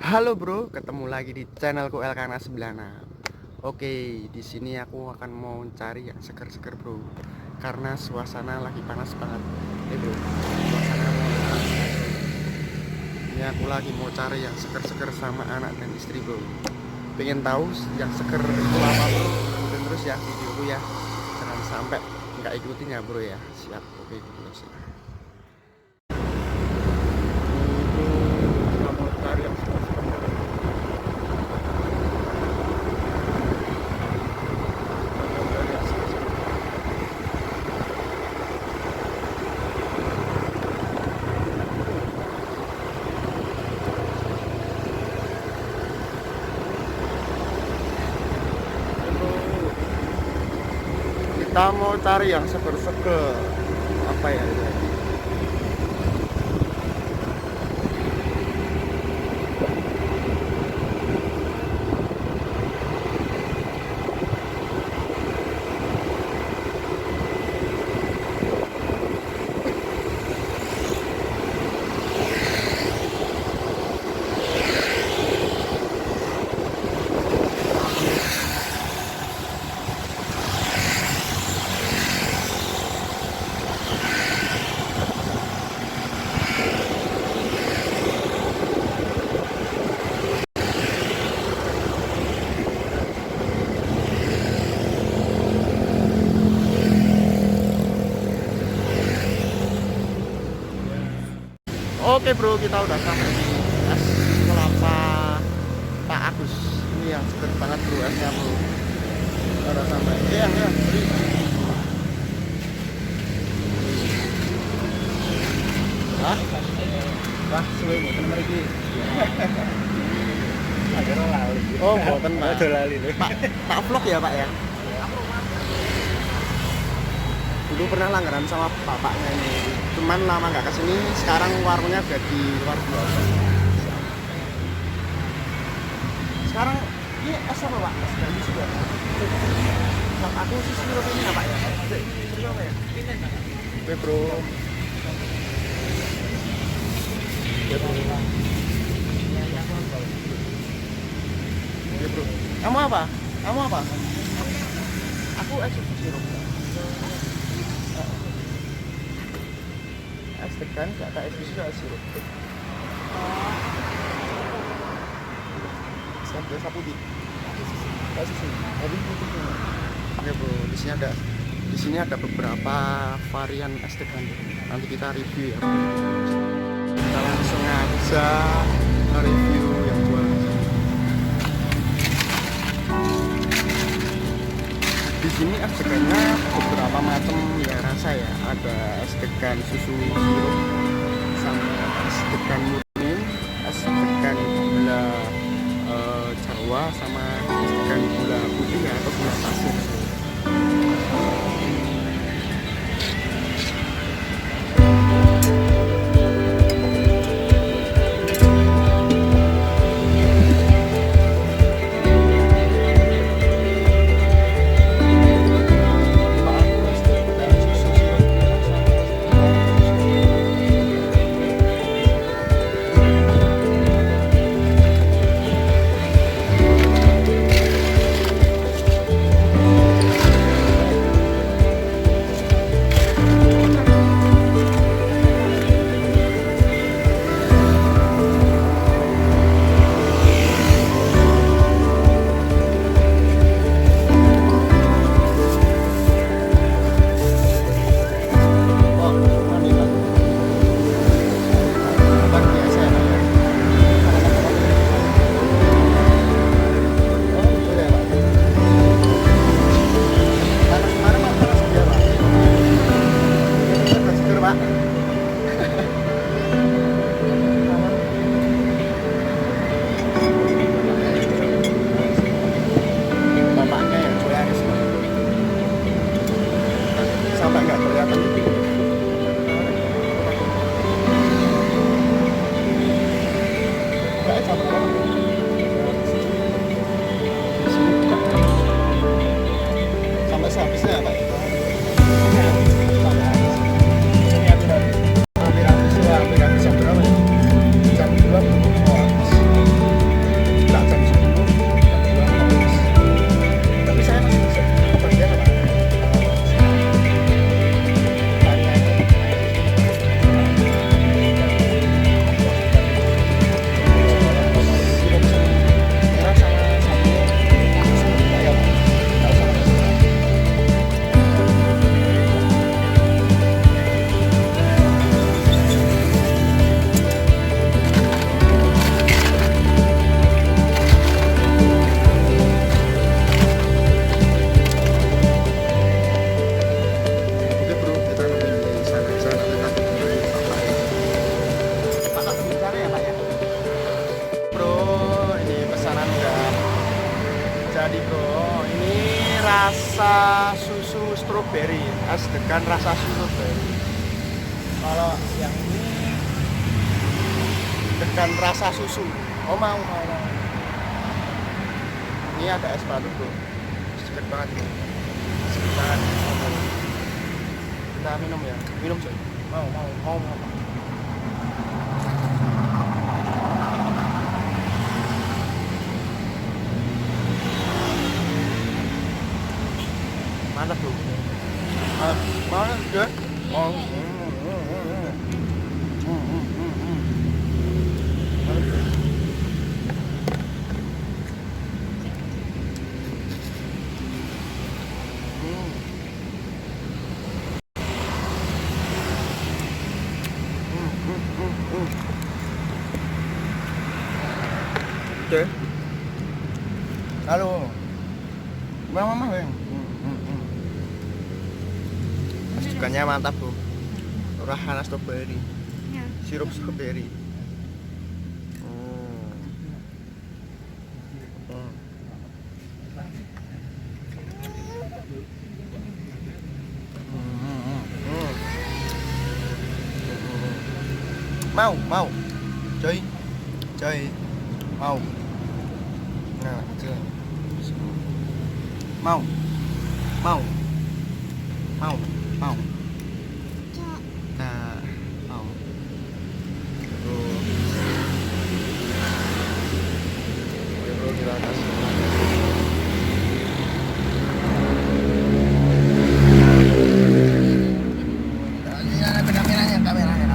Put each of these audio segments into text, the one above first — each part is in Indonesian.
Halo bro, ketemu lagi di channelku Elkana 96. Oke, di sini aku akan mau cari yang seger-seger bro, karena suasana lagi panas banget. Bro, suasana mau panas. Ini aku lagi mau cari yang seger-seger sama anak dan istri bro. Pengen tahu yang seger itu apa bro? Ikutin terus ya videoku ya. Jangan sampai nggak ikutin ya bro ya. Siap, oke ikutin terus ya. Kita mau cari yang seger-seger. Kita mau cari yang seger-seger. Apa ya ini? Oke bro, kita udah sampai di es kelapa Pak Agus. Ini yang seger banget bro, esnya bro. Kita udah sampai. Ya, beri. Hah? Wah, suwe mboten mriki. Oh, mboten Pak. Pak vlog ya Pak ya? Dulu pernah langganan sama bapaknya ini, cuman lama nggak kesini. Sekarang warungnya udah di luar biasa. Sekarang ini es apa Pak? Es gandus juga. Nah, aku sih sirup ini apa ya? Sirup apa ya? Oke bro. Oke bro. Oke bro. Kamu apa? Kamu apa? Aku es sirup. Es tekan, gak ada es bisu, es sirup. Biasa putih. Es susu. Tapi putih. Oke bro, di sini ada beberapa varian es tekan. Nanti kita review ya. Kita langsung aja nge-review yang jualan. Di sini es degannya beberapa macam ya rasa ya. Ada es degan susu sirup, sama es degan murni, es degan gula Jawa, sama es degan gula putih ya, atau gula pasir. bro, ini rasa susu stroberi, es degan rasa susu stroberi. Kalau yang ini degan rasa susu. Oh mau. Ini ada es batu bro, sedikit banget bro, sedikit banget. Kita minum ya, minum coy. Mau. Mantap bro. Mana juga? Mau. Oke. Halo. Mama Bang. Masakannya mantap, Bro. Rahana stroberi. Ya. Sirup stroberi. Mau. Coy. Mau. Nah, kecil. Mau. Nah, mau. Bro. Oke, bro, kita kasih makan. Kameranya.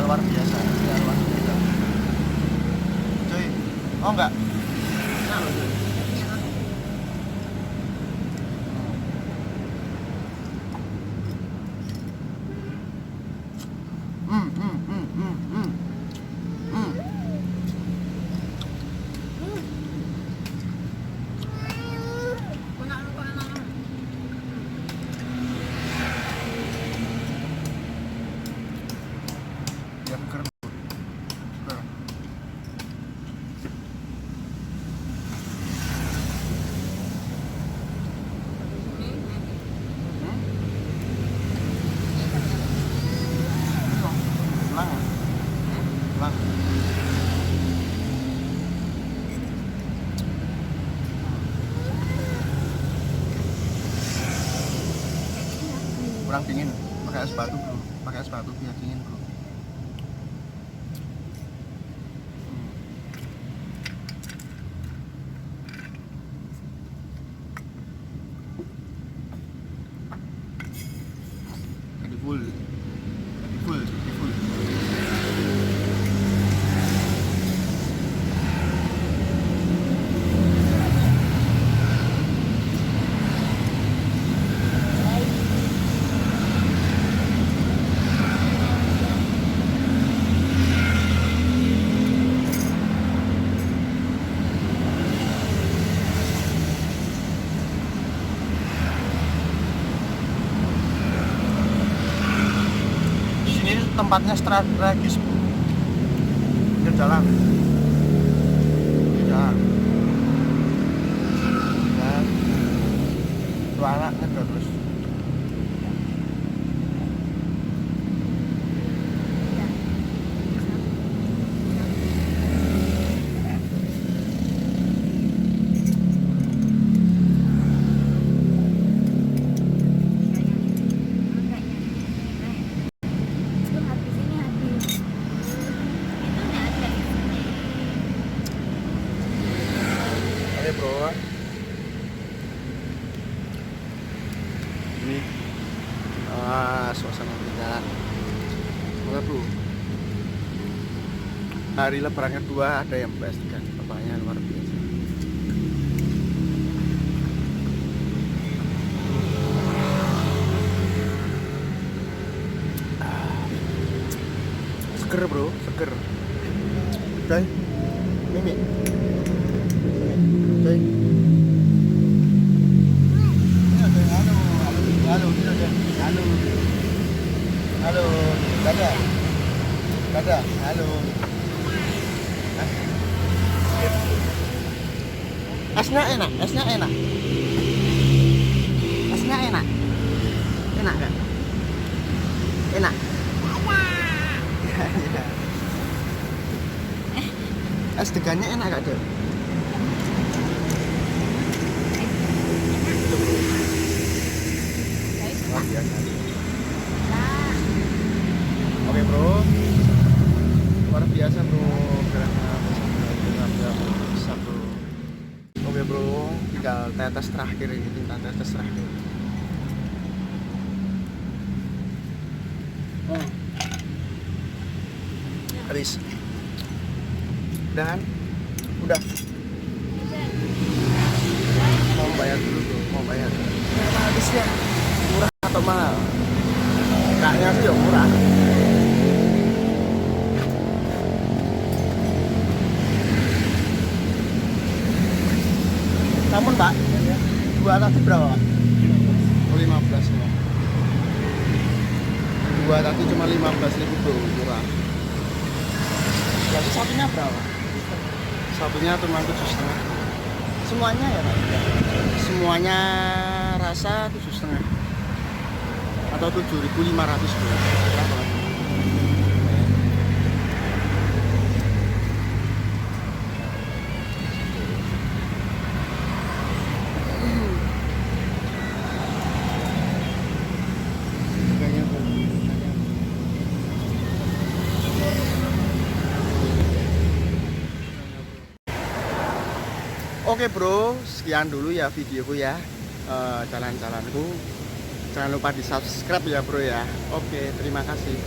Luar biasa. Cuy, mau nggak? Nah, loh, cuy. Ya, seger. Pulang. Kurang dingin, pakai es batu biar dingin bro. Jadi full. Tempatnya strategis bu, pinggir jalan, dan dua anaknya terus. Oke bro, ini suasana jalan. Oke bro, hari lebaran kedua ada yang pastikan bapaknya luar biasa. Seger bro, seger. Coy, Mimi. Coy. Halo. Dadah. Dadah. Halo. Esnya enak, esnya enak. Esnya enak. Enak kan? Enak. Iya. Es degannya enak gak, Dek? Luar biasa. Oke, Bro. Luar biasa, Bro. Gerhana bisa, Bro. Oke, Bro. Tinggal tetes terakhir ini, tinggal tetes terakhir. Habis. Udah kan? Udah. Mau bayar dulu, Bro. Mau bayar. Habisnya murah atau mahal? Kayaknya sih ya murah. Namun, Pak, dua tadi berapa, Pak? Oh, 15 ya. Dua tadi cuma 15.000, Bro. Murah. Jadi satunya berapa? Satunya cuma 7,5. Semuanya ya, Pak? Semuanya rasa 7,5 atau 7.500, Bro. Berapa? Oke, Bro, sekian dulu ya videoku ya, jalan-jalanku. Jangan lupa di subscribe ya, Bro ya. Oke, terima kasih.